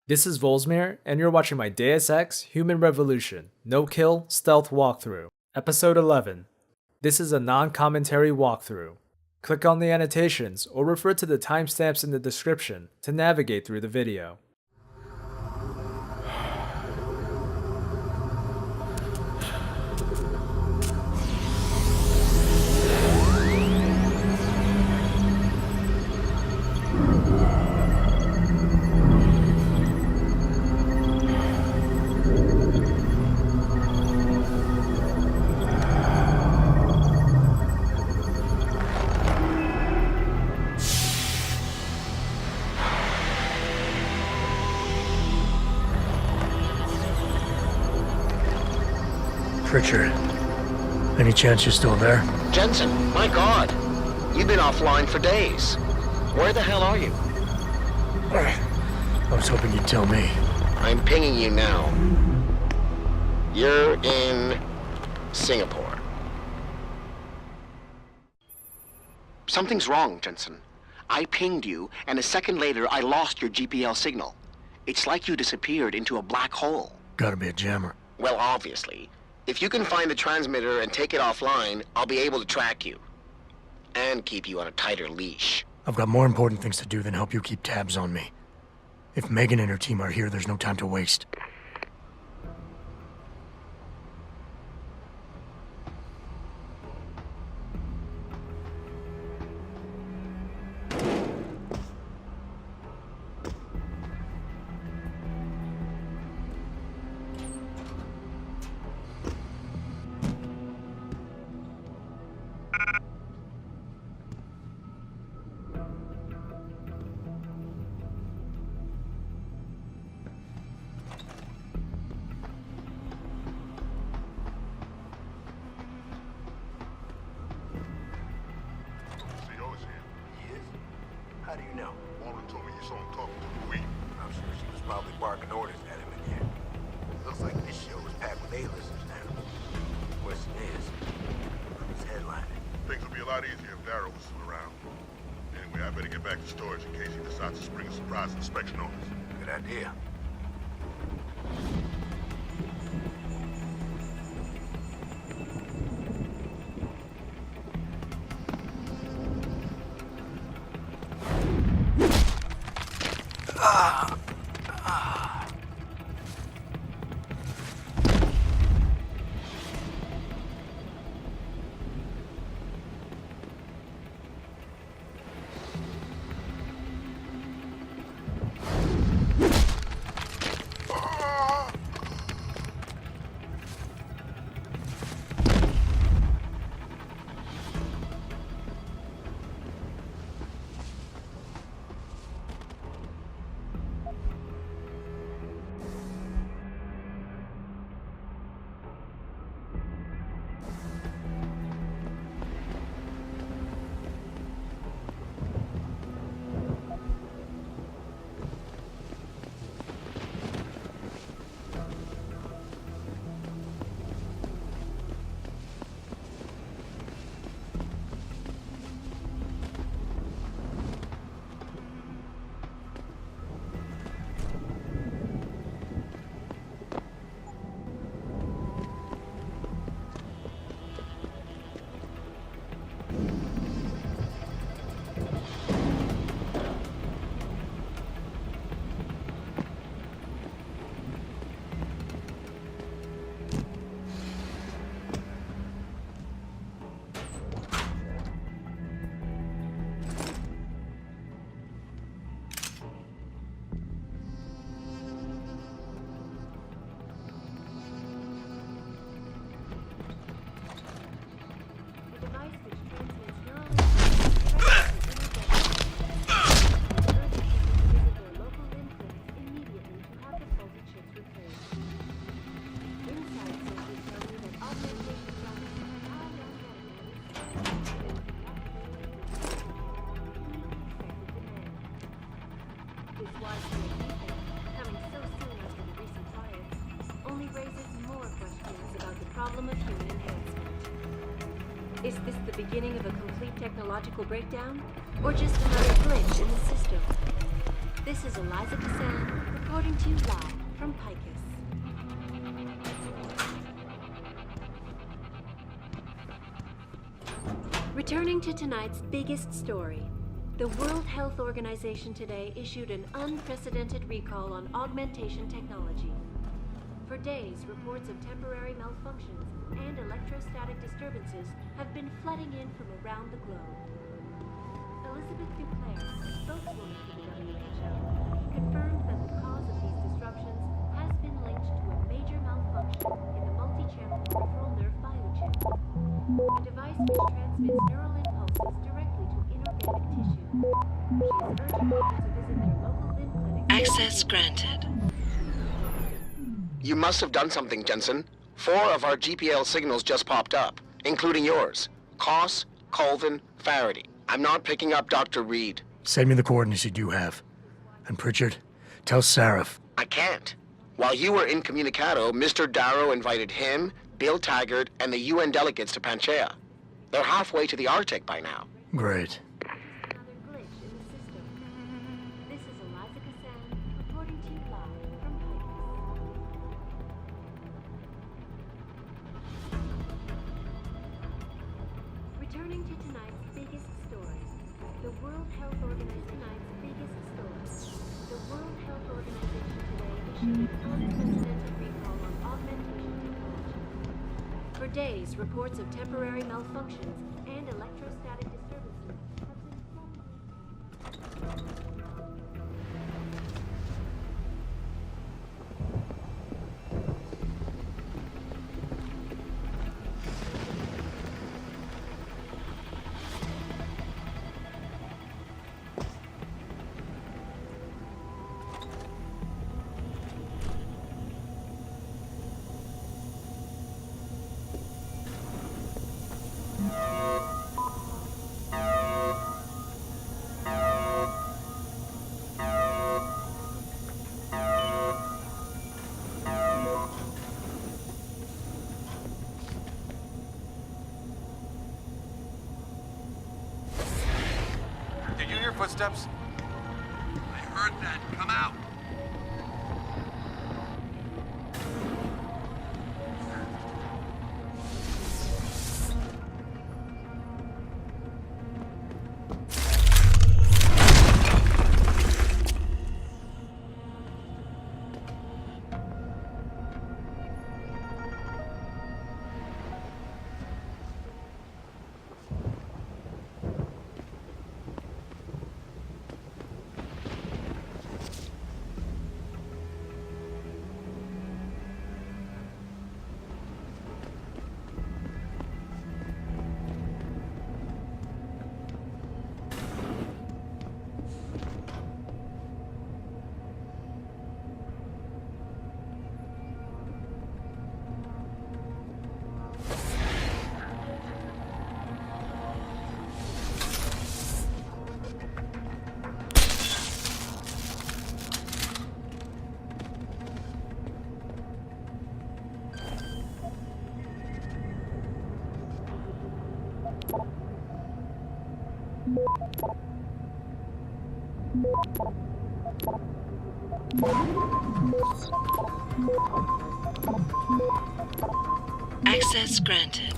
This is Volzmir, and you're watching my Deus Ex Human Revolution No-Kill Stealth Walkthrough, Episode 11. This is a non-commentary walkthrough. Click on the annotations or refer to the timestamps in the description to navigate through the video. Richard, any chance you're still there? Jensen, my God. You've been offline for days. Where the hell are you? I was hoping you'd tell me. I'm pinging you now. You're in Singapore. Something's wrong, Jensen. I pinged you, and a second later I lost your GPL signal. It's like you disappeared into a black hole. Gotta be a jammer. Well, obviously. If you can find the transmitter and take it offline, I'll be able to track you. And keep you on a tighter leash. I've got more important things to do than help you keep tabs on me. If Megan and her team are here, there's no time to waste. How do you know? Warren told me you saw him talking to the Queen. I'm sure she was probably barking orders at him in here. Looks like this show is packed with A-listers now. Question is, who's headlining? Things would be a lot easier if Darrow was still around. Anyway, I better get back to storage in case he decides to spring a surprise inspection on us. Good idea. problem of human enhancement. Is this the beginning of a complete technological breakdown, or just another glitch in the system? This is Eliza Cassan, reporting Reporting to you live from Picus. Returning to tonight's biggest story. The World Health Organization today issued an unprecedented recall on augmentation technology. For days, reports of temporary malfunctions and electrostatic disturbances have been flooding in from around the globe. Elizabeth Duclair, spokeswoman for the WHO, confirmed that the cause of these disruptions has been linked to a major malfunction in the multi-channel peripheral nerve biochip, a device which transmits neural impulses directly to inorganic tissue. She is urging people to visit their local limb clinics. Access granted. You must have done something, Jensen. 4 of our GPL signals just popped up, including yours. Koss, Colvin, Faherty. I'm not picking up Dr. Reed. Send me the coordinates you do have. And Pritchard, tell Sarif. I can't. While you were incommunicado, Mr. Darrow invited him, Bill Taggart, and the UN delegates to Panchaea. They're halfway to the Arctic by now. Great. Another glitch in the system. This is Eliza Cassan reporting to you live from Picus. Returning to tonight's biggest story. The World Health Organization tonight's biggest story. The World Health Organization today issued an unprecedented recall on augmentation technology. For days, reports of temporary malfunctions and electrostatic disturbances have been flooding. Did you hear footsteps? I heard that. Come out. Access granted.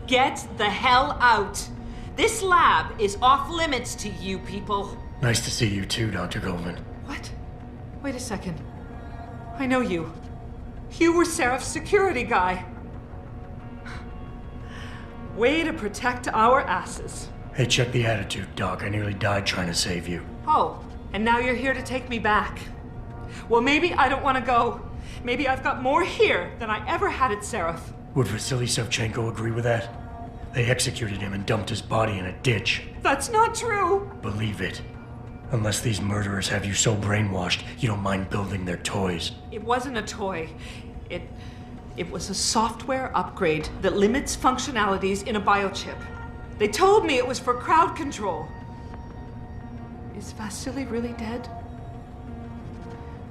Get the hell out! This lab is off limits to you people. Nice to see you too, Dr. Colvin. What? Wait a second. I know you. You were Sarif's security guy. Way to protect our asses. Hey, check the attitude, Doc. I nearly died trying to save you. Oh, and now you're here to take me back. Well, maybe I don't want to go. Maybe I've got more here than I ever had at Seraph. Would Vasily Savchenko agree with that? They executed him and dumped his body in a ditch. That's not true. Believe it. Unless these murderers have you so brainwashed, you don't mind building their toys. It wasn't a toy. It was a software upgrade that limits functionalities in a biochip. They told me it was for crowd control. Is Vasily really dead?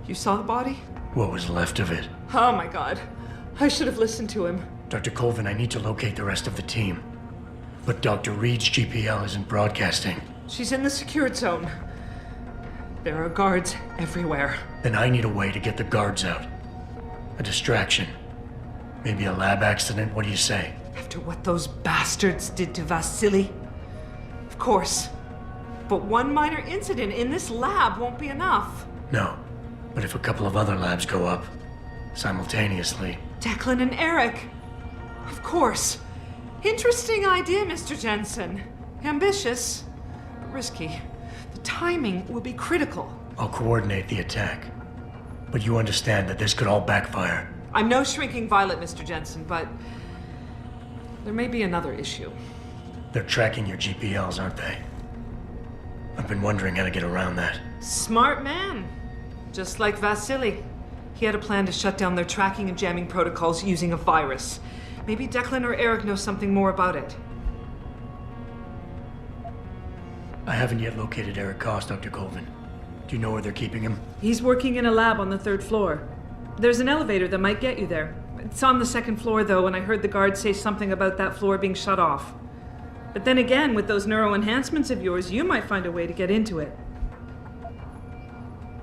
You saw the body? What was left of it? Oh my god. I should have listened to him. Dr. Colvin, I need to locate the rest of the team. But Dr. Reed's GPL isn't broadcasting. She's in the secured zone. There are guards everywhere. Then I need a way to get the guards out. A distraction. Maybe a lab accident, what do you say? After what those bastards did to Vasily? Of course. But one minor incident in this lab won't be enough. No. But if a couple of other labs go up, simultaneously... Declan and Eric. Of course. Interesting idea, Mr. Jensen. Ambitious, but risky. The timing will be critical. I'll coordinate the attack. But you understand that this could all backfire. I'm no shrinking violet, Mr. Jensen, but there may be another issue. They're tracking your GPLs, aren't they? I've been wondering how to get around that. Smart man. Just like Vasily. He had a plan to shut down their tracking and jamming protocols using a virus. Maybe Declan or Eric know something more about it. I haven't yet located Eric Koss, Dr. Colvin. Do you know where they're keeping him? He's working in a lab on the 3rd floor. There's an elevator that might get you there. It's on the 2nd floor, though, and I heard the guards say something about that floor being shut off. But then again, with those neuro enhancements of yours, you might find a way to get into it.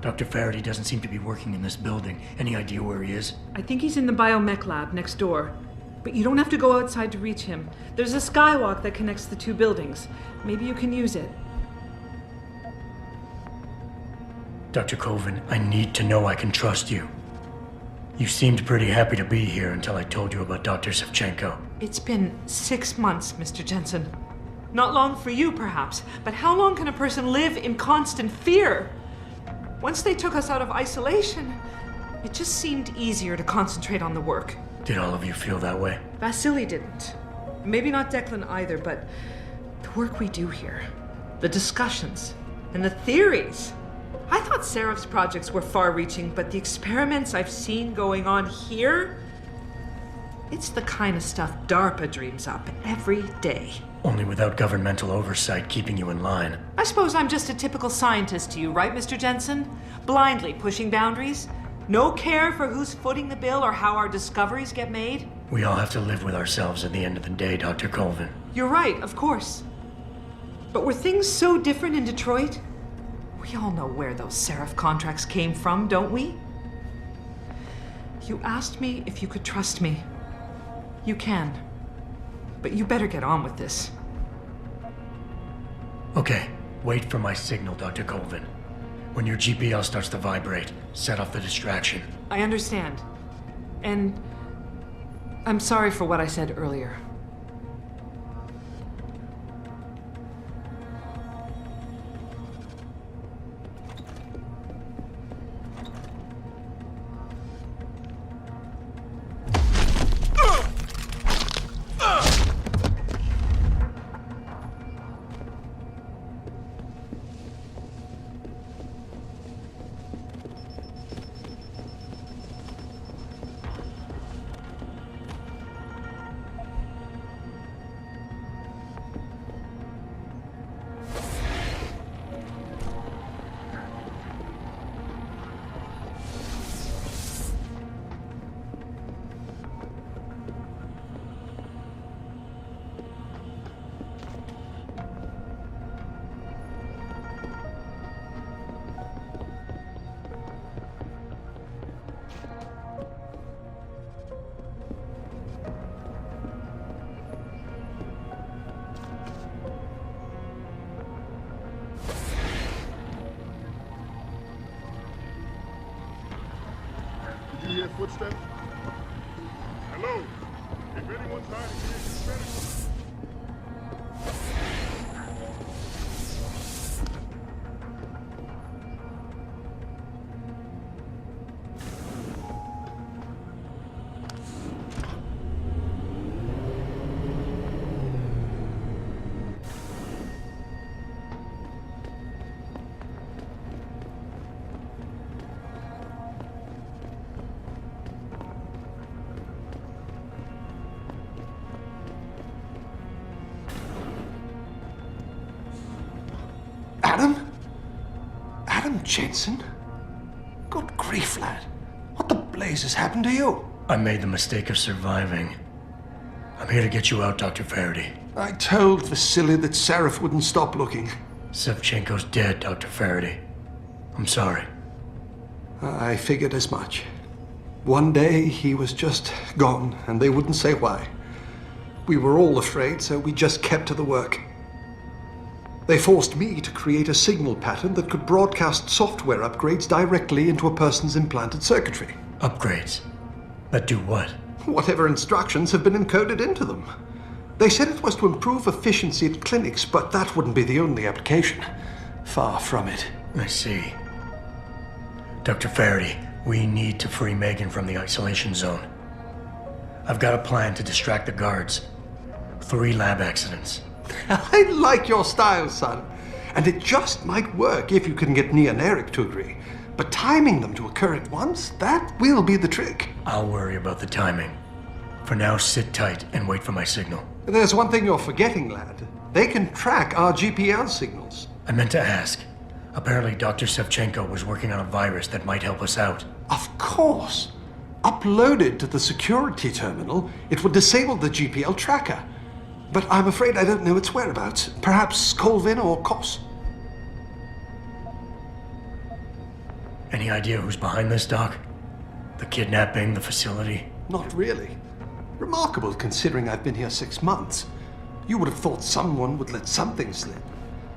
Dr. Faherty doesn't seem to be working in this building. Any idea where he is? I think he's in the biomech lab next door. But you don't have to go outside to reach him. There's a skywalk that connects the 2 buildings. Maybe you can use it. Dr. Colvin, I need to know I can trust you. You seemed pretty happy to be here until I told you about Dr. Savchenko. It's been 6 months, Mr. Jensen. Not long for you, perhaps, but how long can a person live in constant fear? Once they took us out of isolation, it just seemed easier to concentrate on the work. Did all of you feel that way? Vasily didn't. Maybe not Declan either, but the work we do here, the discussions, and the theories. I thought Seraph's projects were far-reaching, but the experiments I've seen going on here, it's the kind of stuff DARPA dreams up every day. Only without governmental oversight keeping you in line. I suppose I'm just a typical scientist to you, right, Mr. Jensen? Blindly pushing boundaries? No care for who's footing the bill or how our discoveries get made? We all have to live with ourselves at the end of the day, Dr. Colvin. You're right, of course. But were things so different in Detroit? We all know where those Seraph contracts came from, don't we? You asked me if you could trust me. You can. But you better get on with this. Okay, wait for my signal, Dr. Colvin. When your GPL starts to vibrate, set off the distraction. I understand. And I'm sorry for what I said earlier. Did you hear footsteps? Hello? If anyone's hiding here, you better... Adam Jensen? Good grief, lad. What the blazes happened to you? I made the mistake of surviving. I'm here to get you out, Dr. Faherty. I told Vasily that Seraph wouldn't stop looking. Sevchenko's dead, Dr. Faherty. I'm sorry. I figured as much. One day he was just gone, and they wouldn't say why. We were all afraid, so we just kept to the work. They forced me to create a signal pattern that could broadcast software upgrades directly into a person's implanted circuitry. Upgrades? That do what? Whatever instructions have been encoded into them. They said it was to improve efficiency at clinics, but that wouldn't be the only application. Far from it. I see. Dr. Faherty, we need to free Megan from the isolation zone. I've got a plan to distract the guards. 3 lab accidents. I like your style, son. And it just might work if you can get Nia and Eric to agree. But timing them to occur at once, that will be the trick. I'll worry about the timing. For now, sit tight and wait for my signal. There's one thing you're forgetting, lad. They can track our GPL signals. I meant to ask. Apparently, Dr. Sevchenko was working on a virus that might help us out. Of course. Uploaded to the security terminal, it would disable the GPL tracker. But I'm afraid I don't know its whereabouts. Perhaps Colvin or Koss. Any idea who's behind this, Doc? The kidnapping, the facility? Not really. Remarkable considering I've been here 6 months. You would have thought someone would let something slip.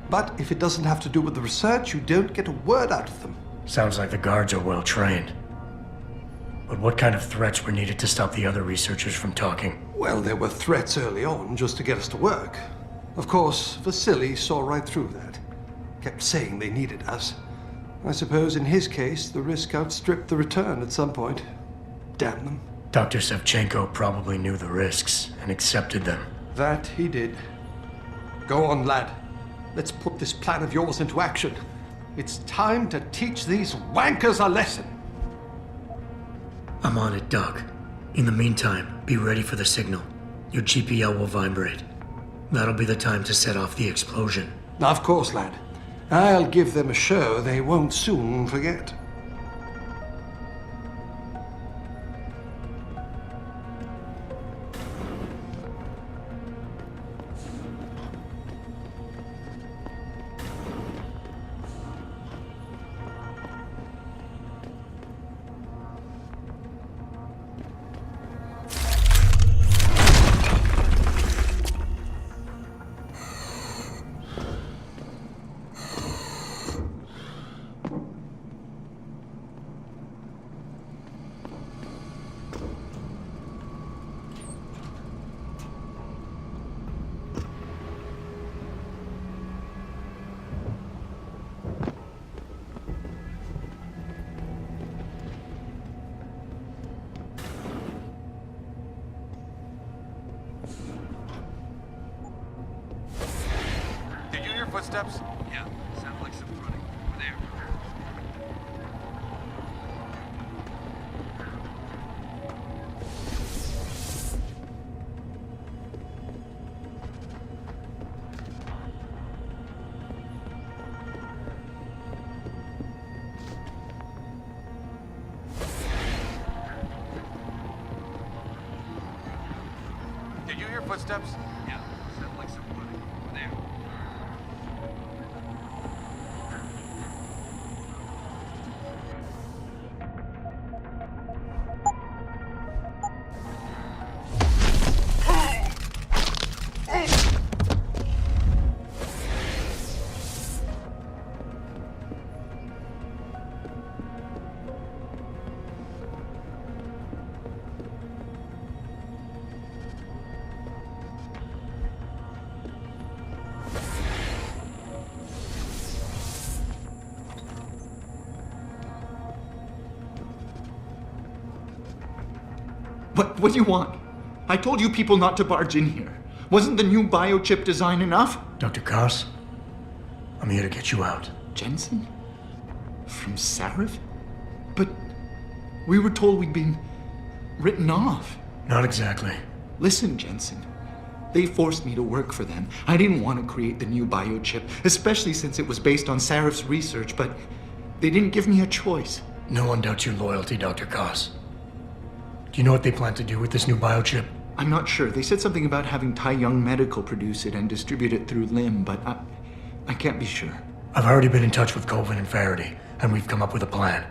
But if it doesn't have to do with the research, you don't get a word out of them. Sounds like the guards are well trained. But what kind of threats were needed to stop the other researchers from talking? Well, there were threats early on just to get us to work. Of course, Vasily saw right through that. Kept saying they needed us. I suppose in his case, the risk outstripped the return at some point. Damn them. Dr. Sevchenko probably knew the risks and accepted them. That he did. Go on, lad. Let's put this plan of yours into action. It's time to teach these wankers a lesson. I'm on it, Doc. In the meantime, be ready for the signal. Your GPL will vibrate. That'll be the time to set off the explosion. Of course, lad. I'll give them a show they won't soon forget. Footsteps? Yeah, sounds like some running. Over there. Did you hear footsteps? Yeah, sounds like some running. Over there. What do you want? I told you people not to barge in here. Wasn't the new biochip design enough? Dr. Koss, I'm here to get you out. Jensen? From Sarif? But we were told we'd been written off. Not exactly. Listen, Jensen. They forced me to work for them. I didn't want to create the new biochip, especially since it was based on Sarif's research, but They didn't give me a choice. No one doubts your loyalty, Dr. Koss. Do you know what they plan to do with this new biochip? I'm not sure. They said something about having Tai Young Medical produce it and distribute it through Lim, but I can't be sure. I've already been in touch with Colvin and Faherty, and we've come up with a plan.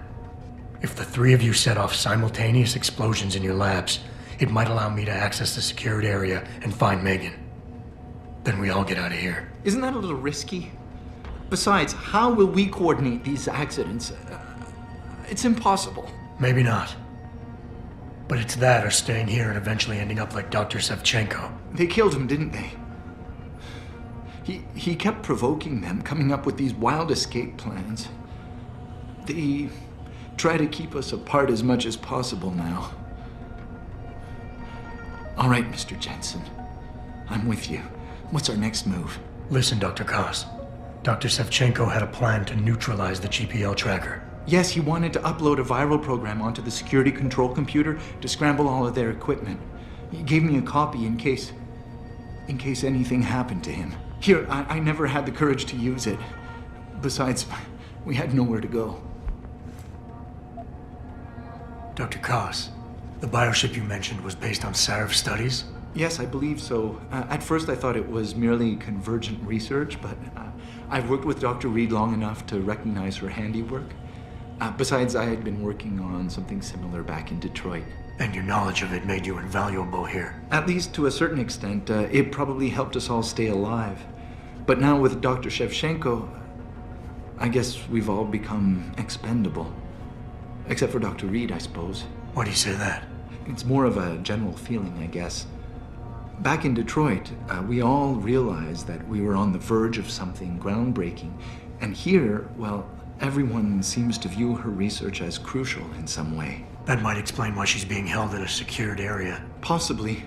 If the three of you set off simultaneous explosions in your labs, it might allow me to access the secured area and find Megan. Then we all get out of here. Isn't that a little risky? Besides, how will we coordinate these accidents? It's impossible. Maybe not. But it's that or staying here and eventually ending up like Dr. Sevchenko. They killed him, didn't they? He kept provoking them, coming up with these wild escape plans. They try to keep us apart as much as possible now. All right, Mr. Jensen. I'm with you. What's our next move? Listen, Dr. Koss. Dr. Sevchenko had a plan to neutralize the GPL tracker. Yes, he wanted to upload a viral program onto the security control computer to scramble all of their equipment. He gave me a copy in case anything happened to him. Here, I never had the courage to use it. Besides, we had nowhere to go. Dr. Koss, the bioship you mentioned was based on Sarif studies? Yes, I believe so. At first I thought it was merely convergent research, but I've worked with Dr. Reed long enough to recognize her handiwork. Besides, I had been working on something similar back in Detroit. And your knowledge of it made you invaluable here. At least to a certain extent, it probably helped us all stay alive. But now with Dr. Shevchenko, I guess we've all become expendable. Except for Dr. Reed, I suppose. Why do you say that? It's more of a general feeling, I guess. Back in Detroit, we all realized that we were on the verge of something groundbreaking. And here, well, everyone seems to view her research as crucial in some way. That might explain why she's being held in a secured area. Possibly.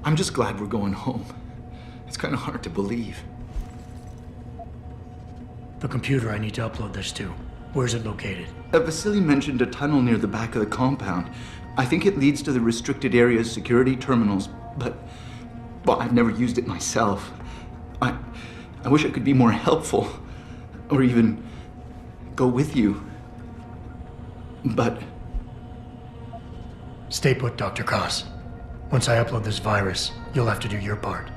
I'm just glad we're going home. It's kind of hard to believe. The computer I need to upload this to, where's it located? Vasily mentioned a tunnel near the back of the compound. I think it leads to the restricted area's security terminals, but, well, I've never used it myself. I wish I could be more helpful, or even go with you. But... Stay put, Dr. Koss. Once I upload this virus, you'll have to do your part.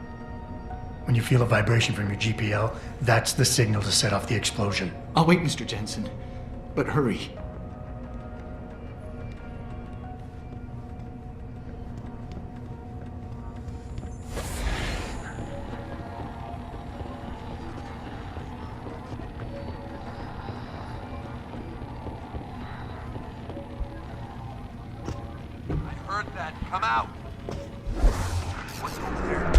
When you feel a vibration from your GPL, that's the signal to set off the explosion. I'll wait, Mr. Jensen. But hurry. I heard that. Come out. What's over there?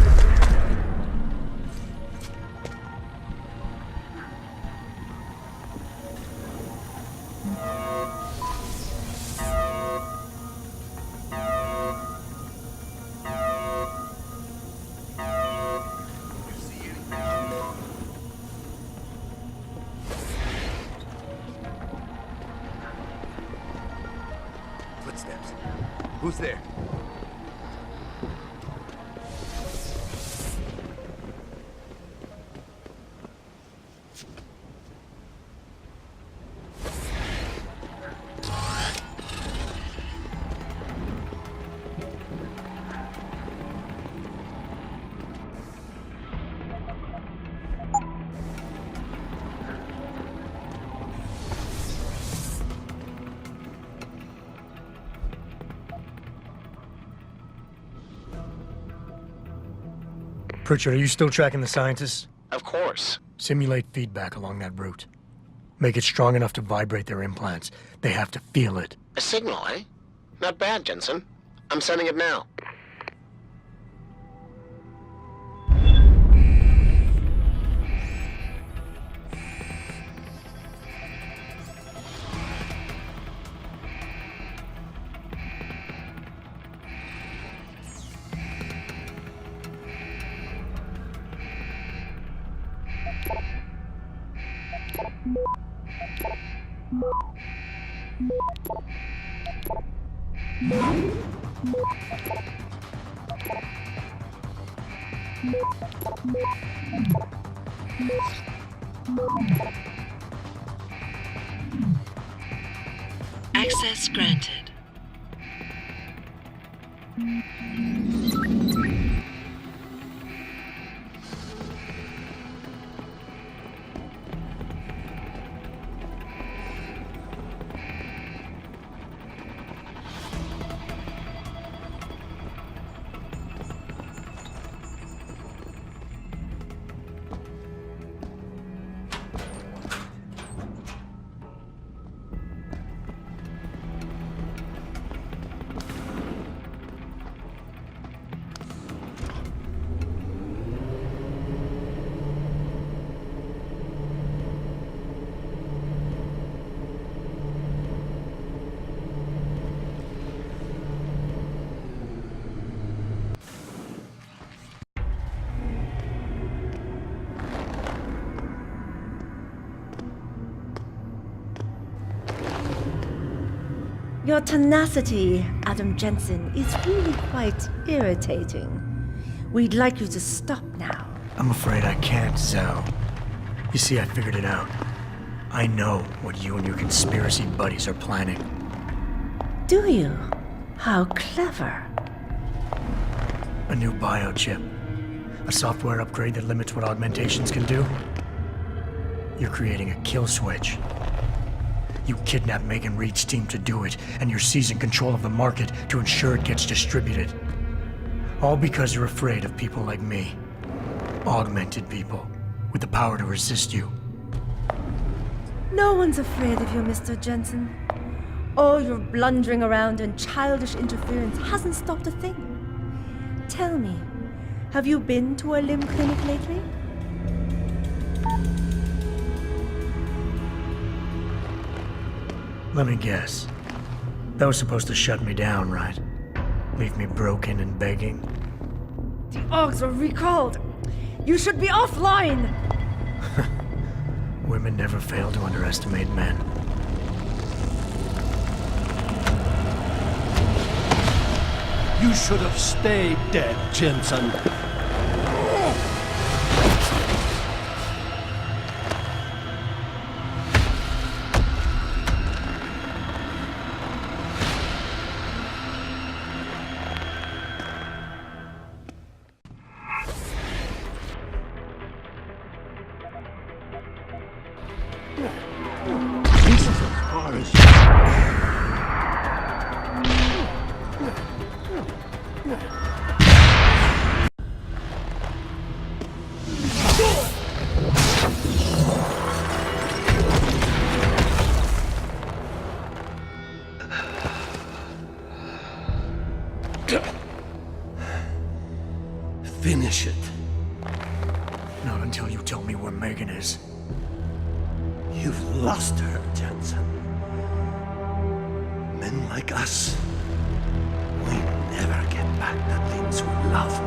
Footsteps. Who's there? Pritchard, are you still tracking the scientists? Of course. Simulate feedback along that route. Make it strong enough to vibrate their implants. They have to feel it. A signal, eh? Not bad, Jensen. I'm sending it now. Access granted. Your tenacity, Adam Jensen, is really quite irritating. We'd like you to stop now. I'm afraid I can't, Zhao. You see, I figured it out. I know what you and your conspiracy buddies are planning. Do you? How clever. A new biochip. A software upgrade that limits what augmentations can do. You're creating a kill switch. You kidnapped Megan Reed's team to do it, and you're seizing control of the market to ensure it gets distributed. All because you're afraid of people like me. Augmented people, with the power to resist you. No one's afraid of you, Mr. Jensen. All your blundering around and childish interference hasn't stopped a thing. Tell me, have you been to a limb clinic lately? Let me guess. That was supposed to shut me down, right? Leave me broken and begging? The Augs are recalled. You should be offline! Women never fail to underestimate men. You should have stayed dead, Jensen. Finish it. Not until you tell me where Megan is. You've lost her, Jensen. Men like us, we never get back the things we love.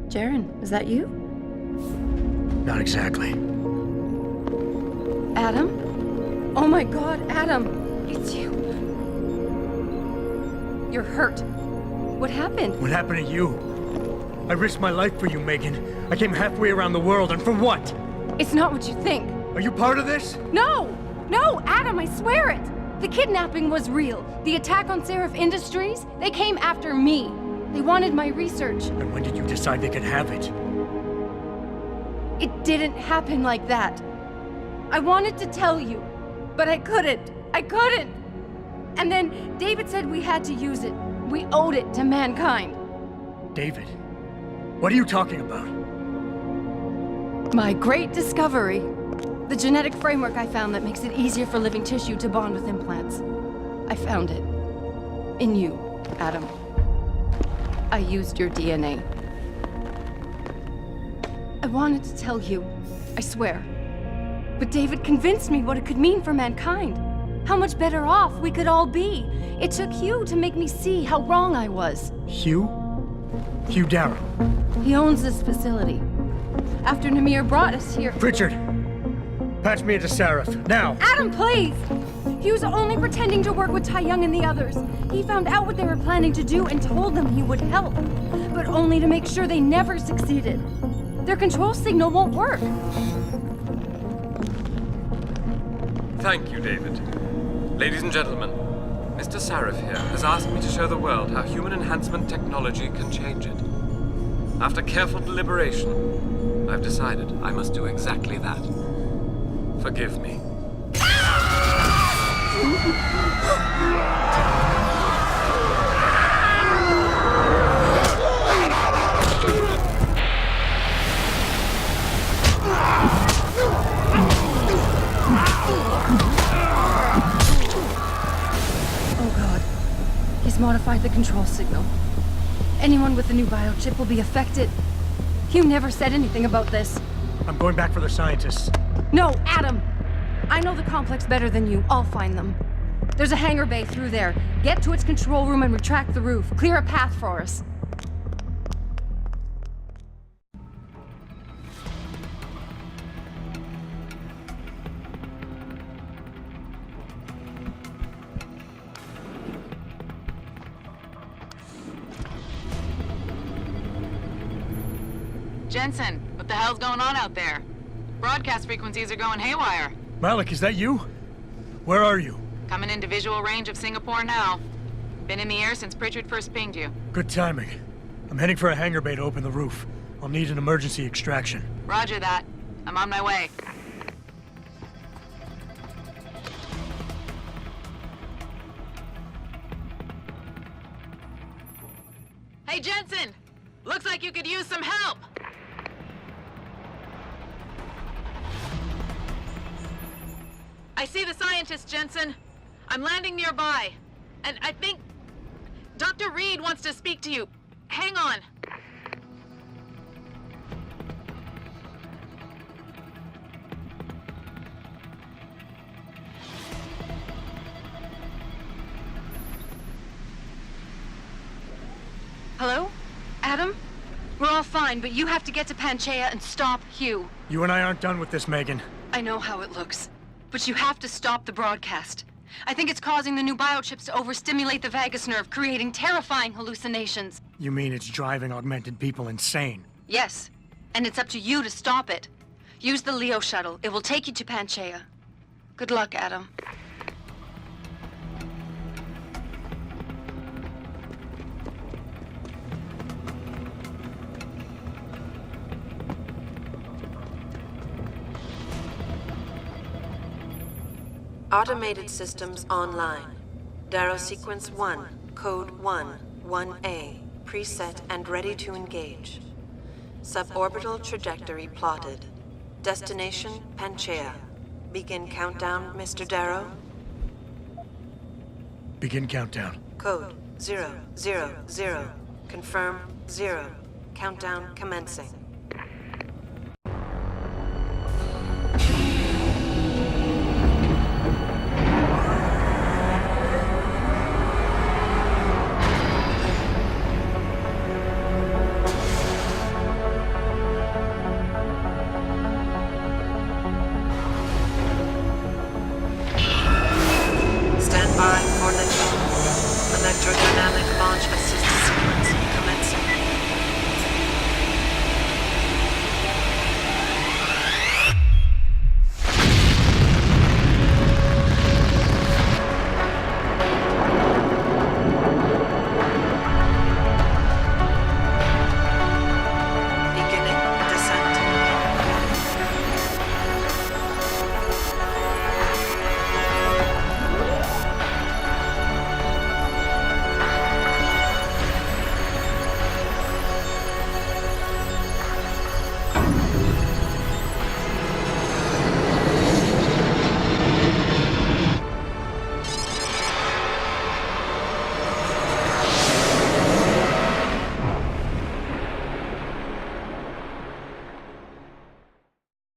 Jaron, is that you? Not exactly. Adam? Oh my god, Adam! It's you. You're hurt. What happened? What happened to you? I risked my life for you, Megan. I came halfway around the world, and for what? It's not what you think. Are you part of this? No! No, Adam, I swear it! The kidnapping was real. The attack on Seraph Industries, they came after me. They wanted my research. And when did you decide they could have it? It didn't happen like that. I wanted to tell you, but I couldn't. I couldn't! And then David said we had to use it. We owed it to mankind. David? What are you talking about? My great discovery. The genetic framework I found that makes it easier for living tissue to bond with implants. I found it. In you, Adam. I used your DNA. I wanted to tell you, I swear, But David convinced me what it could mean for mankind. How much better off we could all be. It took Hugh to make me see how wrong I was. Hugh? Hugh Darrow. He owns this facility. After Namir brought us here... Pritchard! Patch me into Sarif, now! Adam, please! He was only pretending to work with Tai Young and the others. He found out what they were planning to do and told them he would help. But only to make sure they never succeeded. Their control signal won't work. Thank you, David. Ladies and gentlemen, Mr. Sarif here has asked me to show the world how human enhancement technology can change it. After careful deliberation, I've decided I must do exactly that. Forgive me. Oh God. He's modified the control signal. Anyone with the new biochip will be affected. Hugh never said anything about this. I'm going back for the scientists. No, Adam! I know the complex better than you. I'll find them. There's a hangar bay through there. Get to its control room and retract the roof. Clear a path for us. Jensen, what the hell's going on out there? Broadcast frequencies are going haywire. Malik, is that you? Where are you? Coming into visual range of Singapore now. Been in the air since Pritchard first pinged you. Good timing. I'm heading for a hangar bay to open the roof. I'll need an emergency extraction. Roger that. I'm on my way. Hey, Jensen! Looks like you could use some help! I see the scientist, Jensen. I'm landing nearby. And I think... Dr. Reed wants to speak to you. Hang on. Hello? Adam? We're all fine, but you have to get to Panchaea and stop Hugh. You and I aren't done with this, Megan. I know how it looks. But you have to stop the broadcast. I think it's causing the new biochips to overstimulate the vagus nerve, creating terrifying hallucinations. You mean it's driving augmented people insane? Yes, and it's up to you to stop it. Use the Leo shuttle. It will take you to Panchaea. Good luck, Adam. Automated systems online. Darrow Sequence 1, Code 1, 1A, preset and ready to engage. Suborbital trajectory plotted. Destination, Panchaea. Begin countdown, Mr. Darrow. Begin countdown. Code 000. Confirm 0. Countdown commencing. Electrodynamic launch assist sequence commencing.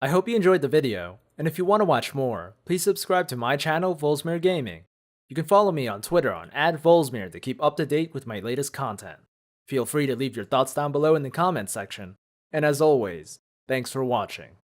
I hope you enjoyed the video. And if you want to watch more, please subscribe to my channel, Volzmir Gaming. You can follow me on Twitter on @Volzmir to keep up to date with my latest content. Feel free to leave your thoughts down below in the comments section. And as always, thanks for watching.